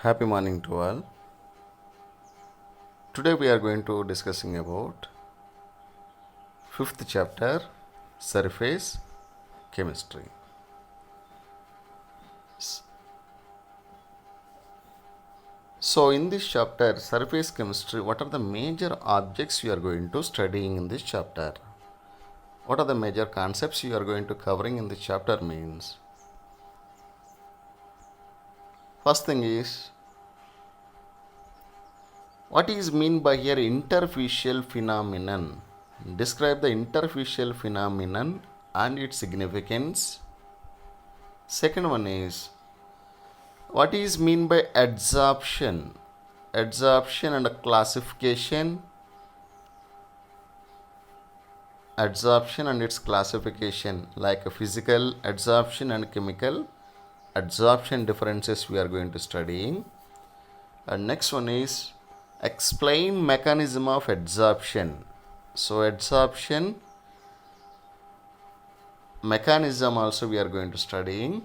Happy morning to all. Today we are going to discussing about fifth chapter, surface chemistry. So in this chapter, surface chemistry, what are the major objects you are going to studying in this chapter? What are the major concepts you are going to covering in this chapter means? First thing is, what is mean by here interfacial phenomenon? Describe the interfacial phenomenon and its significance. Second one is, what is mean by adsorption? Adsorption and classification. Adsorption and its classification, like a physical adsorption and chemical adsorption differences we are going to study. And next one is, explain mechanism of adsorption. So adsorption mechanism also we are going to study,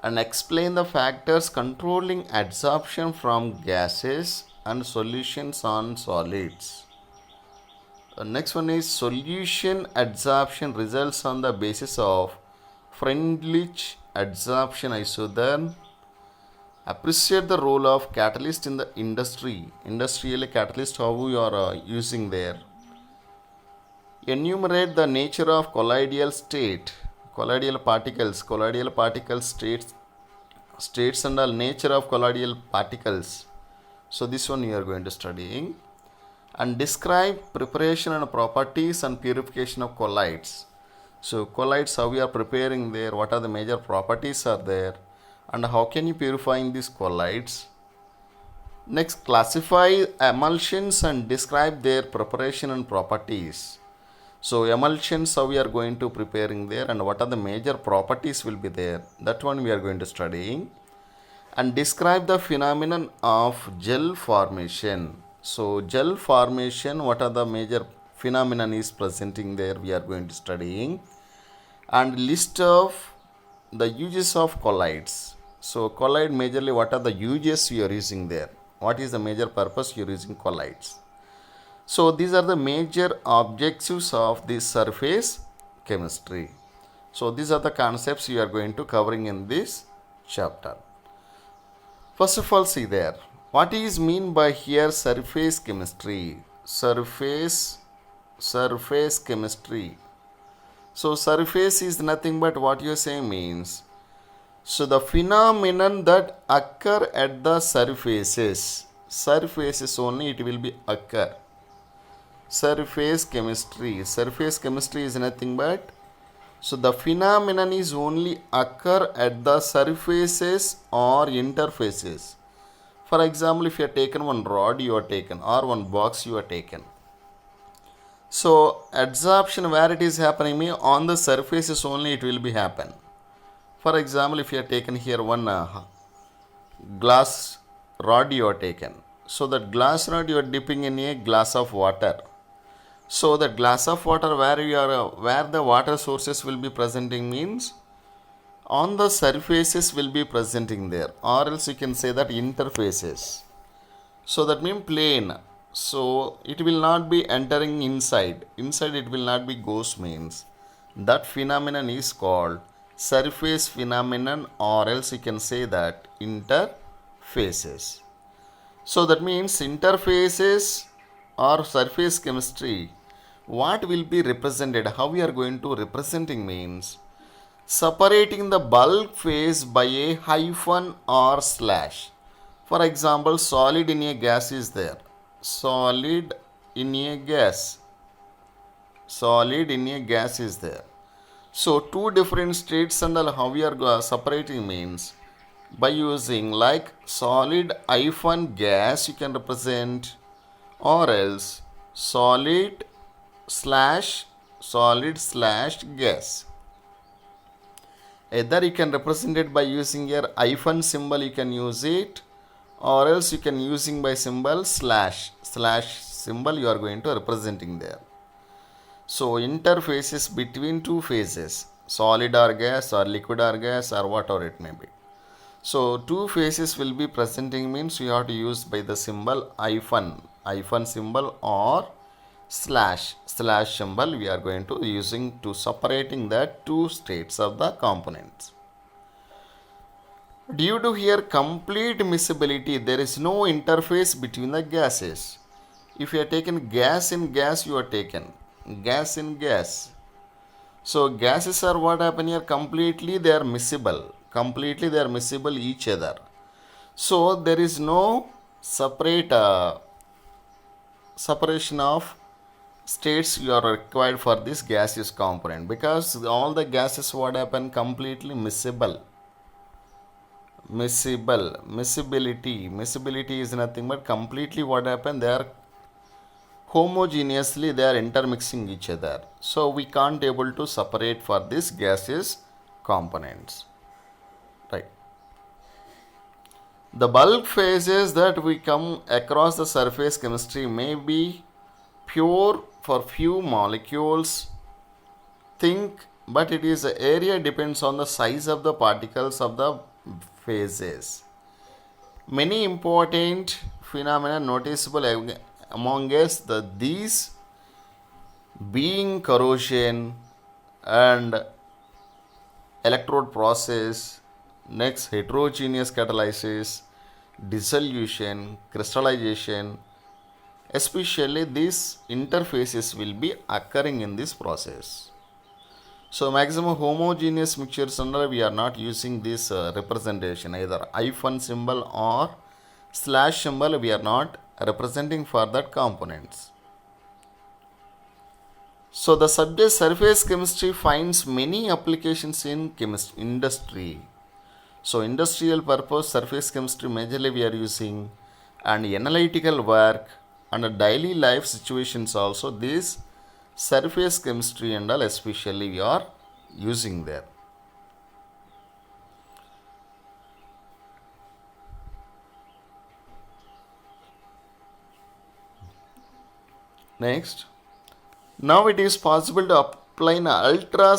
and explain the factors controlling adsorption from gases and solutions on solids. The next one is, solution adsorption results on the basis of Freundlich adsorption isotherm. Appreciate the role of catalyst in the industry. Industrial catalyst, how we are using there. Enumerate the nature of colloidal state. Colloidal particles states and all nature of colloidal particles. So this one you are going to studying. And describe preparation and properties and purification of colloids. So colloids, how we are preparing there, what are the major properties are there, and how can you purifying these colloids. Next, classify emulsions and describe their preparation and properties. So emulsions, how we are going to preparing there, and what are the major properties will be there, that one we are going to studying. And describe the phenomenon of gel formation. So gel formation, what are the major phenomenon is presenting there, we are going to studying. And list of the uses of colloids. So colloid majorly, what are the uses you are using there, what is the major purpose you are using colloids. So these are the major objectives of this surface chemistry. So these are the concepts you are going to covering in this chapter. First of all, see there, what is mean by here surface chemistry? Surface chemistry. So surface is nothing but what you say means. So the phenomenon that occur at the surfaces only it will be occur. Surface chemistry is nothing but, so the phenomenon is only occur at the surfaces or interfaces. For example, if you have taken one rod you are taken, or one box you are taken. So adsorption where it is happening me on the surfaces only it will be happen. For example, if you have taken here one glass rod you are taken. So that glass rod you are dipping in a glass of water. So that glass of water where the water sources will be presenting means on the surfaces will be presenting there, or else you can say that interfaces. So that means plane. So it will not be entering inside it will not be goes means that phenomenon is called surface phenomenon, or else you can say that interfaces. So that means interfaces or surface chemistry, what will be represented, how we are going to representing means separating the bulk phase by a hyphen or slash. For example, solid in a gas is there. Solid in a gas is there. So two different states and how we are separating means by using like solid hyphen gas you can represent, or else solid slash gas. Either you can represent it by using your hyphen symbol, you can use it, or else you can using by symbol slash symbol you are going to representing there. So interfaces between two phases, solid or gas or liquid or gas or whatever it may be. So two phases will be presenting means we have to use by the symbol hyphen symbol or slash symbol. We are going to using to separating the two states of the components. Due to here complete miscibility, there is no interface between the gases. If you are taken gas in gas, you are taken gas in gas. So gases are what happen here, completely they are miscible. Completely they are miscible each other. So there is no separation of states you are required for this gaseous component, because all the gases what happen completely miscible. Miscibility is nothing but completely what happen, they are homogeneously they are intermixing each other. So we can't able to separate for this gaseous components, right? The bulk phases that we come across the surface chemistry may be pure for few molecules, but it is the area depends on the size of the particles of the phases. Many important phenomena noticeable among us, these being corrosion and electrode process, next heterogeneous catalysis, dissolution, crystallization. Especially these interfaces will be occurring in this process. So maximum homogeneous mixtures under we are not using this representation, either hyphen symbol or slash symbol we are not representing for that components. So the subject surface chemistry finds many applications in industry. So industrial purpose surface chemistry majorly we are using, and analytical work and daily life situations also this surface chemistry and all especially we are using there. Next, now it is possible to apply ultra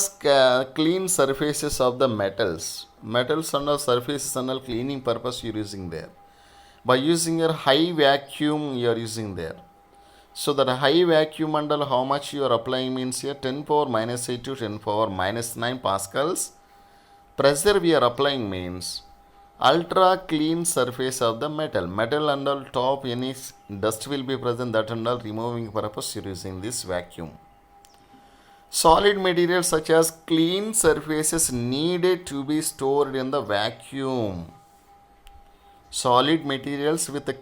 clean surfaces of the metals and all surfaces and all cleaning purpose you are using there. By using your high vacuum you are using there. So that high vacuum under how much you are applying means here 10 power minus 8 to 10 power minus 9 pascals pressure we are applying means ultra clean surface of the metal and all top any dust will be present, that and all removing purpose you are using this vacuum. Solid materials such as clean surfaces needed to be stored in the vacuum. Solid materials with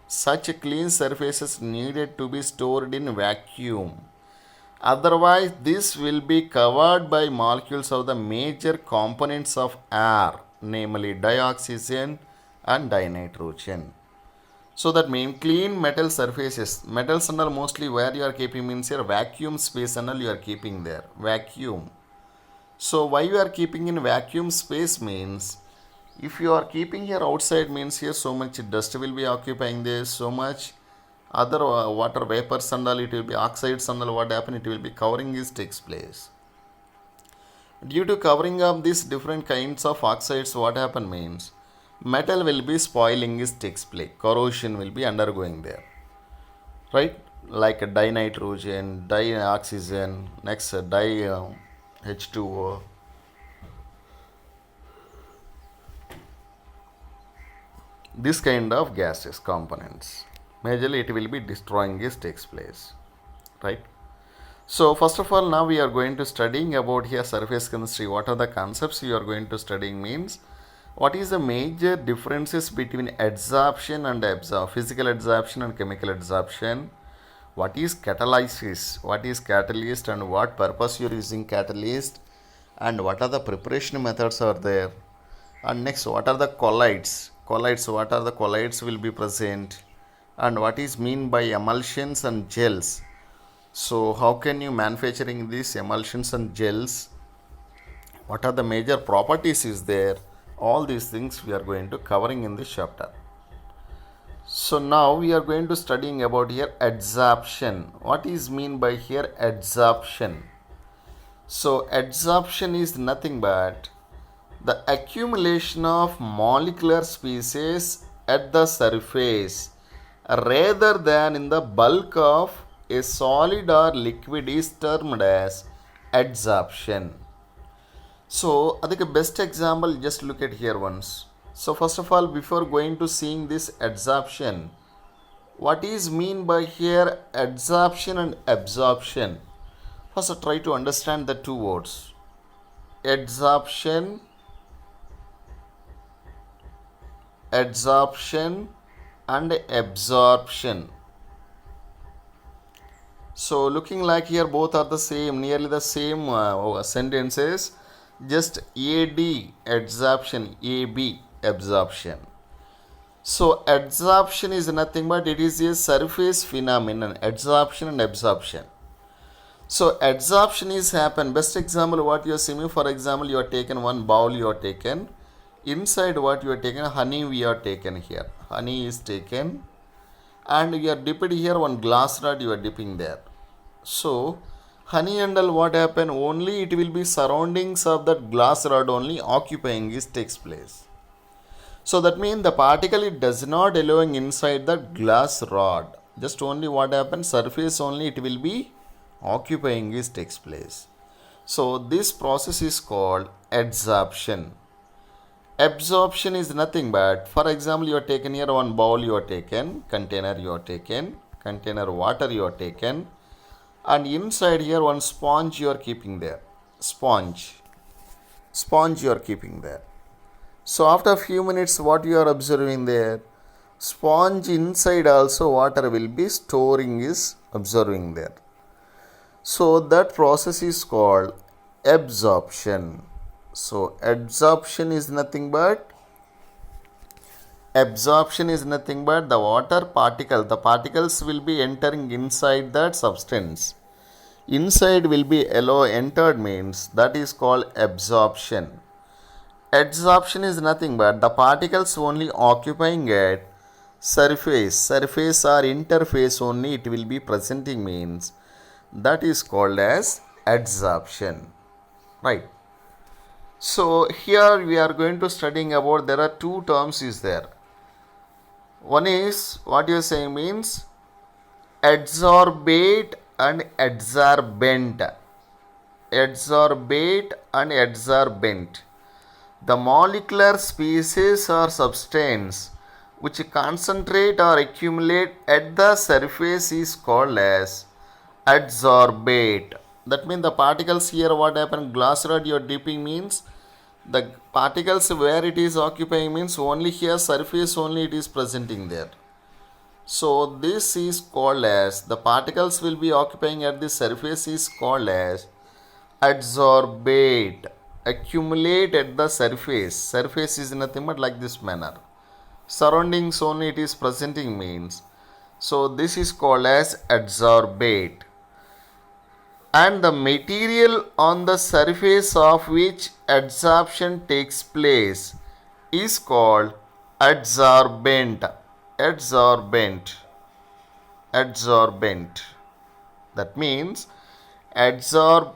such clean surfaces needed to be stored in vacuum. Otherwise, this will be covered by molecules of the major components of air, namely dioxygen and dinitrogen. So that means clean metal surfaces, metals and all mostly where you are keeping means here vacuum space and all you are keeping there, vacuum. So why you are keeping in vacuum space means, if you are keeping here outside means here so much dust will be occupying this, so much other water vapors and all, it will be oxides and all what happen, it will be covering this takes place. Due to covering up these different kinds of oxides what happen means metal will be spoiling this takes place, corrosion will be undergoing there, right? Like dinitrogen, dioxygen, next H2O. This kind of gases components majorly it will be destroying this takes place, right? So first of all now we are going to studying about here surface chemistry. What are the concepts we are going to studying means what is the major differences between adsorption and physical adsorption and chemical adsorption, what is catalysis, what is catalyst and what purpose you are using catalyst, and what are the preparation methods are there, and next what are the colloids, what are the colloids will be present, and what is mean by emulsions and gels. So how can you manufacturing these emulsions and gels, what are the major properties is there, all these things we are going to covering in this chapter. So now we are going to studying about here adsorption. What is mean by here adsorption? So adsorption is nothing but The accumulation of molecular species at the surface rather than in the bulk of a solid or liquid is termed as adsorption. So, the best example, just look at here once. So, first of all, before going to seeing this adsorption, what is mean by here adsorption and absorption? First, try to understand the two words. Adsorption and absorption. So looking like here both are the same, nearly the same sentences, just AD adsorption, AB absorption. So adsorption is nothing but it is a surface phenomenon, adsorption and absorption. So adsorption is happen. Best example what you are seeing, for example, you are taken one bowl, you are taken inside what you are taken, honey we are taken here. Honey is taken and you are dipped here, one glass rod you are dipping there. So honey and all what happen, only it will be surroundings of that glass rod only occupying this takes place. So that means the particle it does not allowing inside the glass rod, just only what happens, surface only it will be occupying this takes place. So this process is called adsorption. Absorption is nothing but, for example, you are taken here one bowl you are taken, container you are taken, container water you are taken, and inside here one sponge you are keeping there. Sponge you are keeping there. So after a few minutes what you are observing there? Sponge inside also water will be storing is observing there. So that process is called absorption. So absorption is nothing but the water particle, the particles will be entering inside that substance. Inside will be yellow entered means that is called absorption. Adsorption is nothing but the particles only occupying at surface or interface only it will be presenting means that is called as adsorption. Right. So here we are going to studying about, there are two terms is there. One is what you are saying means adsorbate and adsorbent. Adsorbate and adsorbent. The molecular species or substance which concentrate or accumulate at the surface is called as adsorbate. That means the particles here what happened, glass rod you are dipping means the particles where it is occupying means only here surface only it is presenting there. So this is called as, the particles will be occupying at the surface is called as adsorbate. Accumulate at the surface. Surface is nothing but like this manner. Surroundings only it is presenting means. So this is called as adsorbate. And the material on the surface of which adsorption takes place is called adsorbent. Adsorbent. That means adsorbate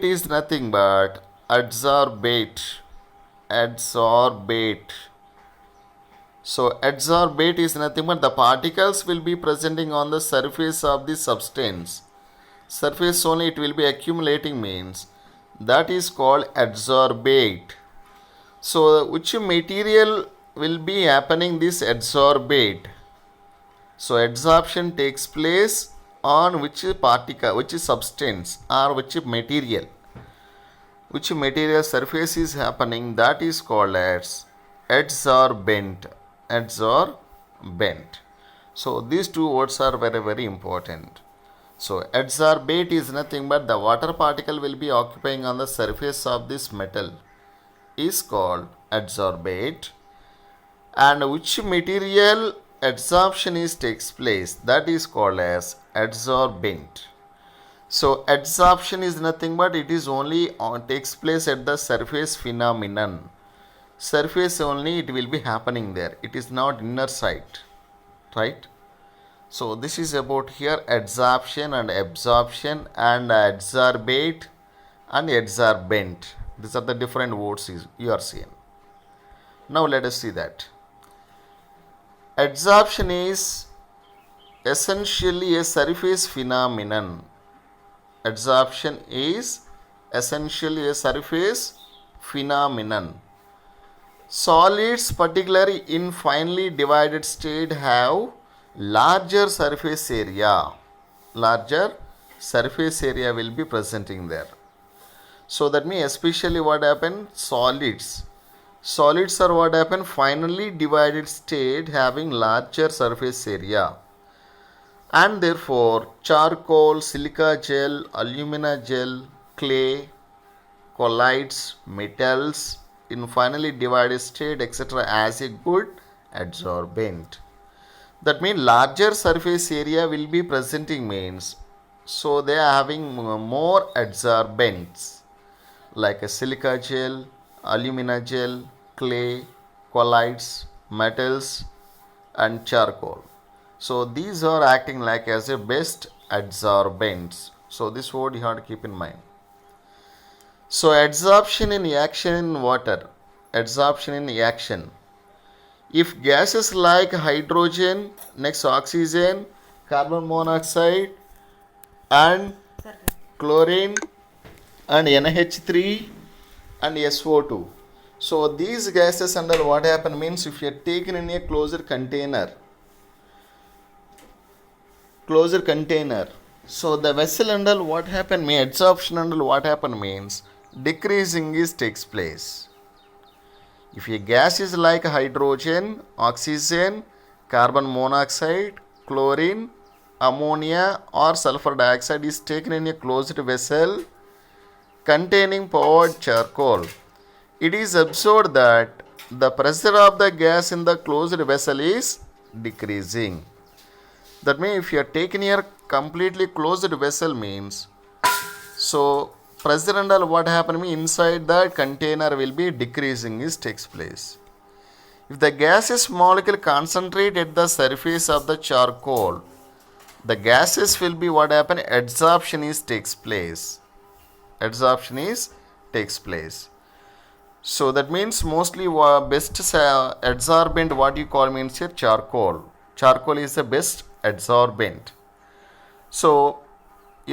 is nothing but adsorbate. So adsorbate is nothing but the particles will be presenting on the surface of the substance. Surface only it will be accumulating means that is called adsorbate. So which material will be happening this adsorbate? So adsorption takes place on which particle, which substance or which material surface is happening, that is called as adsorbent. So these two words are very very important. So adsorbate is nothing but the water particle will be occupying on the surface of this metal is called adsorbate, and which material adsorption is takes place, that is called as adsorbent. So adsorption is nothing but it is only takes place at the surface phenomenon. Surface only it will be happening there. It is not inner side. Right? So this is about here adsorption and absorption and adsorbate and adsorbent. These are the different words you are seeing. Now let us see that. Adsorption is essentially a surface phenomenon. Adsorption is essentially a surface phenomenon. Solids, particularly in finely divided state, have larger surface area. Larger surface area will be presenting there. So that means especially what happen? Solids. Solids are what happen? Finely divided state having larger surface area. And therefore charcoal, silica gel, alumina gel, clay, colloids, metals in finely divided state etc. as a good adsorbent. That means larger surface area will be presenting means, so they are having more adsorbents like a silica gel, alumina gel, clay, colloids, metals and charcoal. So these are acting like as a best adsorbents. So this word you have to keep in mind. So adsorption in action in water. Adsorption in action. If gases like hydrogen, next oxygen, carbon monoxide and chlorine and NH3 and SO2. So these gases under what happen means, if you are taken in a closed container. So the vessel under what happen means, adsorption under what happen means, decreasing is takes place. If a gas is like hydrogen, oxygen, carbon monoxide, chlorine, ammonia or sulfur dioxide is taken in a closed vessel containing poured charcoal, it is observed that the pressure of the gas in the closed vessel is decreasing. That means if you are taking here completely closed vessel means, so pressure under what happen means inside the container will be decreasing is takes place. If the gaseous molecule concentrate at the surface of the charcoal, the gases will be what happen, adsorption is takes place. Adsorption is takes place. So that means mostly best adsorbent what you call means here charcoal. Charcoal is the best adsorbent. So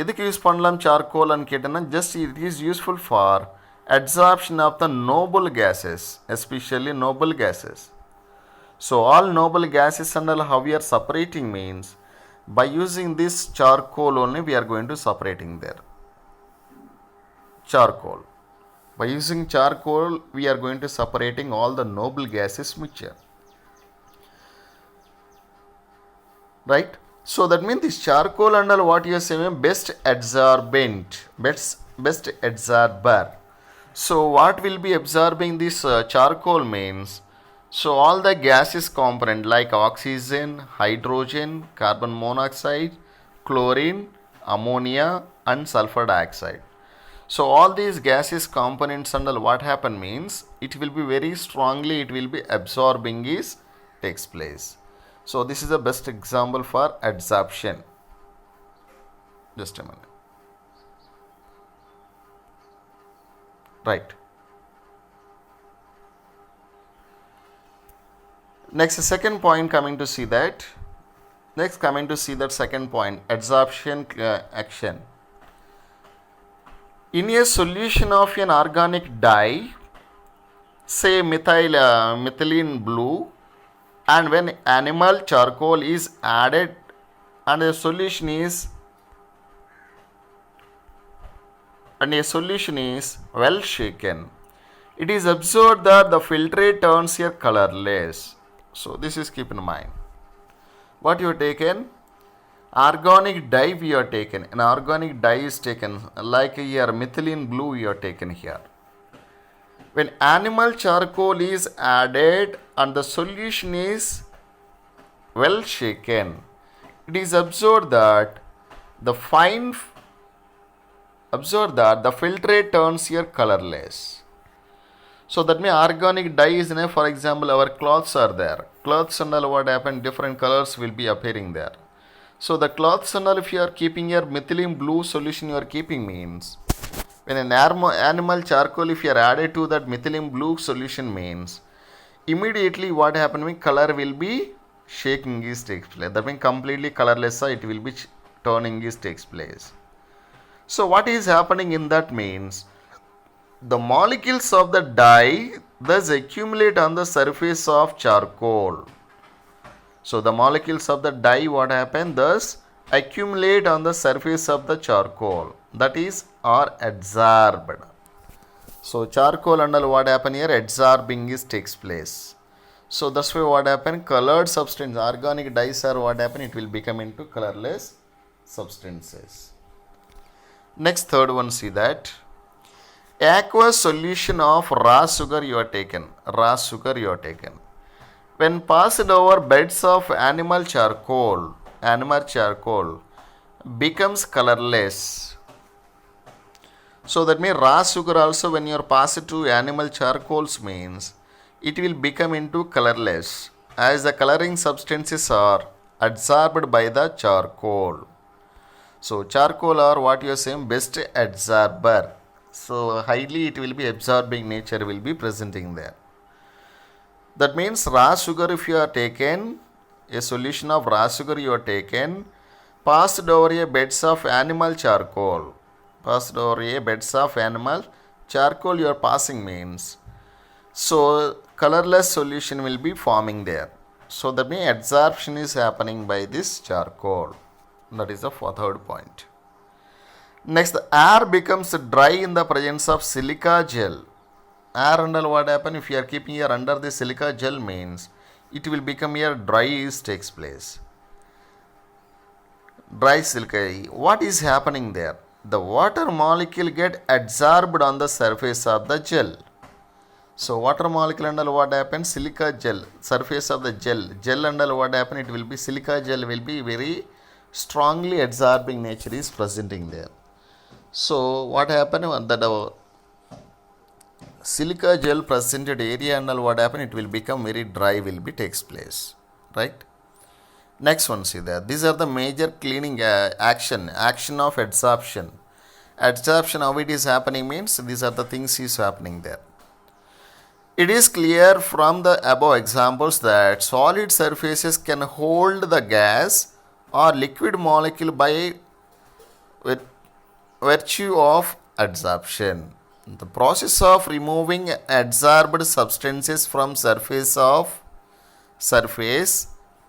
எதுக்கு use பண்ணலாம் charcoal and கேட்டனா, just it is useful for adsorption of the noble gases, especially noble gases. So all noble gases and all how we are separating means, by using this charcoal only we are going to separating there. Charcoal. By using charcoal we are going to separating all the noble gases mixture. Right? So that means this charcoal and all what you are saying best adsorbent, best adsorber. So what will be absorbing this charcoal means, so all the gases component like oxygen, hydrogen, carbon monoxide, chlorine, ammonia and sulfur dioxide. So all these gases components and all what happen means, it will be very strongly it will be absorbing is takes place. So this is the best example for adsorption. Just a minute. Right. Next, second point coming to see that. Next coming to see that second point, adsorption action. In a solution of an organic dye, say methylene blue, and when animal charcoal is added and a solution is well shaken, it is observed that the filtrate turns here colorless. So this is keep in mind. What you have taken? Organic dye we have taken. An organic dye is taken like here methylene blue you have taken here. When animal charcoal is added and the solution is well shaken, it is observed that the filtrate turns here colorless. So that means organic dye is in, for example, our cloths are there. Cloths and all what happen, different colors will be appearing there. So the cloths and all if you are keeping your methylene blue solution you are keeping means, When an animal charcoal, if you are added to that methylene blue solution means, immediately what happen means color will be shaking is takes place. That means completely colorless, it will be turning is takes place. So what is happening in that means, the molecules of the dye thus accumulate on the surface of charcoal. So the molecules of the dye what happen thus accumulate on the surface of the charcoal, that is are adsorbed. So charcoal and all what happen here, adsorbing is takes place. So that's why what happen, colored substance, organic dyes are what happen, it will become into colorless substances. Next third one, see that aqueous solution of raw sugar you are taken. When passed over beds of animal charcoal becomes colorless. So that means raw sugar also when you are passed to animal charcoals means it will become into colorless as the coloring substances are adsorbed by the charcoal. So charcoal are what you are saying, best adsorber. So highly it will be absorbing nature will be presenting there. That means raw sugar if you are taken, a solution of raw sugar you are taken, passed over a beds of animal charcoal. You are passing means, so colorless solution will be forming there. So that means adsorption is happening by this charcoal. That is the third point. Next, the air becomes dry in the presence of silica gel. Air under what happen if you are keeping here under the silica gel means it will become here dry is takes place. Dry silica. What is happening there? The water molecule get adsorbed on the surface of the gel. So water molecule under what happens? Silica gel, surface of the gel under what happen? It will be silica gel will be very strongly adsorbing nature is presenting there. So what happened that silica gel presented area and what happen, it will become very dry will be takes place, right? Next one, see there, these are the major cleaning action of adsorption. How it is happening means these are the things is happening there. It is clear from the above examples that solid surfaces can hold the gas or liquid molecule by virtue of adsorption. The process of removing adsorbed substances from surface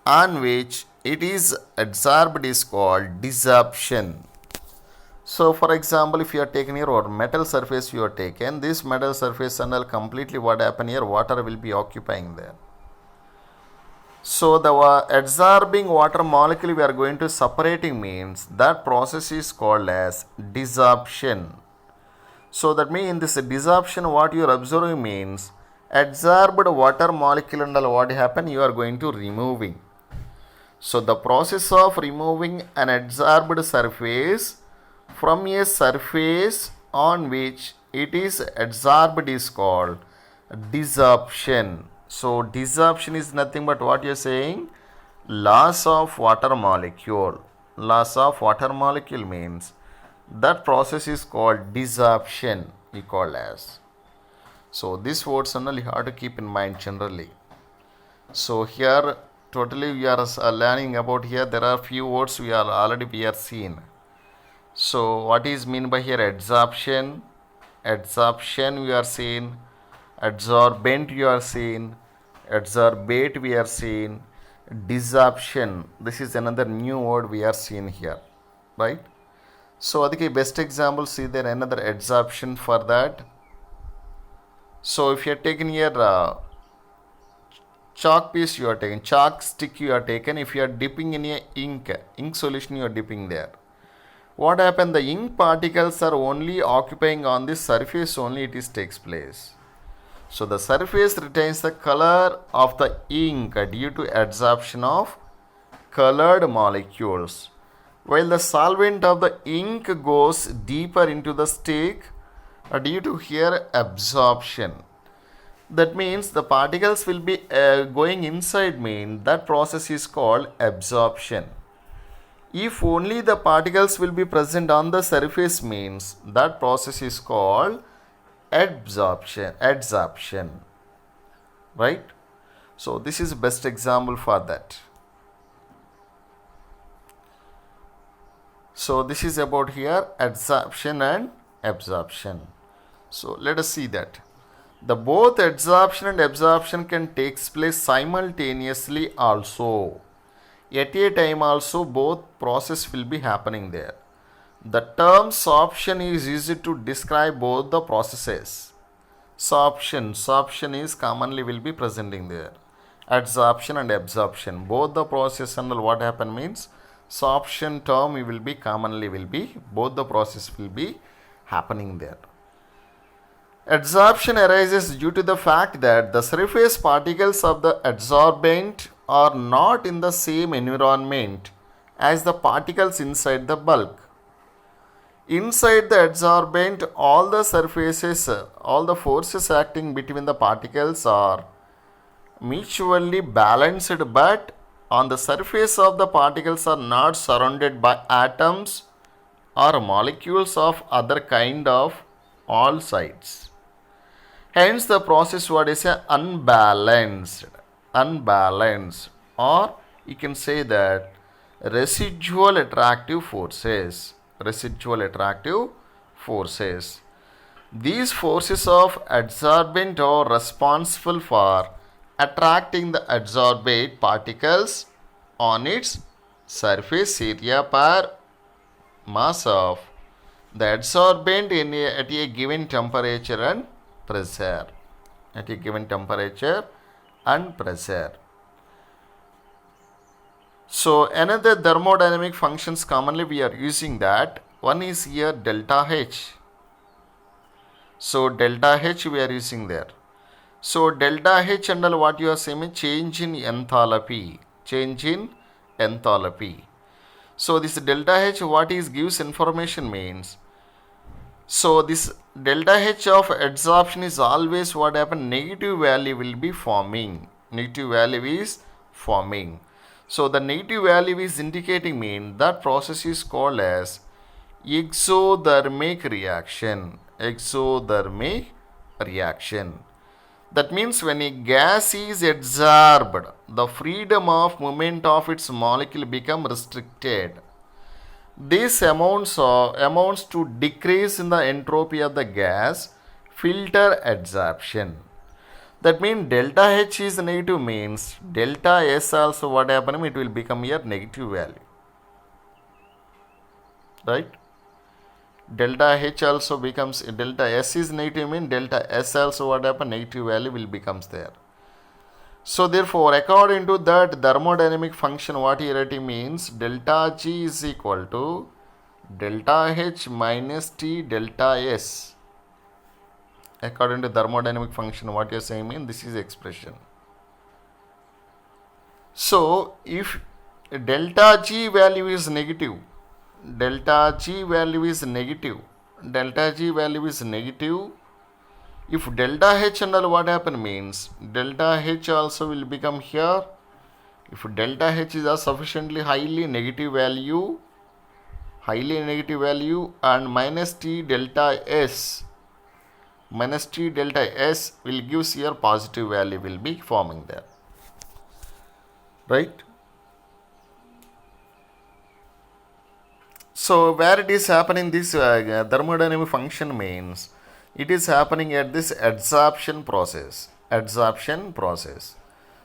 on which it is adsorbed is called desorption. So for example, if you are taken here or metal surface you are taken, this metal surface and all completely what happen here, water will be occupying there. So the adsorbing water molecule we are going to separating means that process is called as desorption. So that means in this desorption what you are observing means adsorbed water molecule and all what happen, you are going to removing. So the process of removing an adsorbed surface from a surface on which it is adsorbed is called desorption. So desorption is nothing but what you are saying, loss of water molecule. Loss of water molecule means that process is called desorption, we call as. So these words only you have to keep in mind generally. So here totally we are learning about here, there are few words we are seen. So what is mean by here adsorption? Adsorption we are seeing, adsorbent we are seeing, adsorbate we are seeing, desorption. This is another new word we are seeing here, right? So adike best example see there another adsorption for that. So if you are taking here chalk piece you are taking, chalk stick you are taken, if you are dipping in a ink solution you are dipping there. What happened? The ink particles are only occupying on this surface only it is takes place. So the surface retains the color of the ink due to adsorption of colored molecules, while the solvent of the ink goes deeper into the stick due to here absorption. That means the particles will be going inside mean that process is called absorption. If only the particles will be present on the surface means that process is called adsorption, right? So this is best example for that. So this is about here adsorption and absorption. So let us see that. The both adsorption and absorption can take place simultaneously also. At a time also both process will be happening there. The term sorption is used to describe both the processes. Sorption is commonly will be presenting there. Adsorption and absorption, both the process and what happen means sorption term will be commonly will be both the process will be happening there. Adsorption arises due to the fact that the surface particles of the adsorbent are not in the same environment as the particles inside the bulk. Inside the adsorbent, all the surfaces, all the forces acting between the particles are mutually balanced, but on the surface of the particles are not surrounded by atoms or molecules of other kind of all sides. Hence the process what is unbalanced, or you can say that residual attractive forces. These forces of adsorbent are responsible for attracting the adsorbate particles on its surface area per mass of the adsorbent at a given temperature and pressure. So another thermodynamic functions commonly we are using that. One is here delta H. So delta H we are using there. So delta H under what you are saying, change in enthalpy. So this delta H what is gives information means. So this delta H of adsorption is always what happen, negative value will be forming. So the negative value is indicating mean that process is called as exothermic reaction. That means when a gas is adsorbed, the freedom of movement of its molecule become restricted. This amounts to decrease in the entropy of the gas filter adsorption. That means delta H is negative means delta S also what happen, it will become here negative value. Right? Delta H also becomes delta S is negative means delta S also what happen, negative value will becomes there. So therefore, according to that thermodynamic function, what here it means, delta G is equal to delta H minus T delta S. According to thermodynamic function, what you are saying means this is expression. So if delta G value is negative, if delta H and what happen means delta H also will become here. If delta H is a sufficiently highly negative value and minus T delta S will give here positive value will be forming there. Right? So where it is happening this thermodynamic function means it is happening at this adsorption process.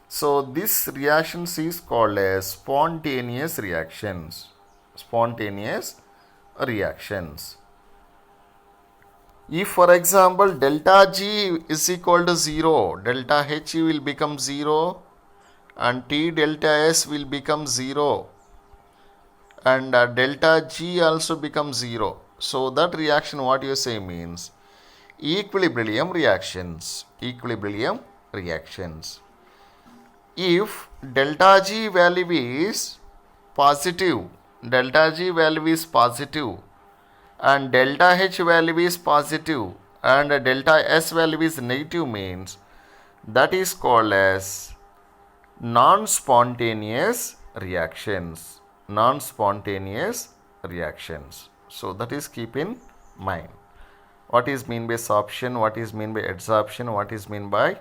So this reactions is called as spontaneous reactions. If for example delta G is equal to 0, delta H will become 0 and T delta S will become 0 and delta G also becomes 0. So that reaction what you say means equilibrium reactions. If delta G value is positive and delta H value is positive and delta S value is negative means that is called as non-spontaneous reactions. non-spontaneous reactions. So that is keep in mind. What is mean by sorption, what is mean by adsorption, what is mean by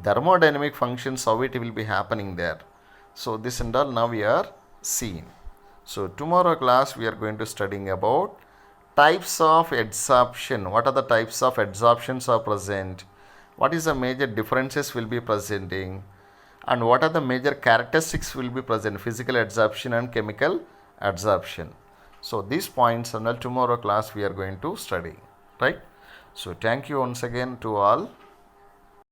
thermodynamic functions, how it will be happening there. So this and all now we are seeing. So tomorrow class we are going to studying about types of adsorption. What are the types of adsorptions are present? What is the major differences will be presenting? And what are the major characteristics will be present? Physical adsorption and chemical adsorption. So these points and tomorrow class we are going to study. Right? So thank you once again to all.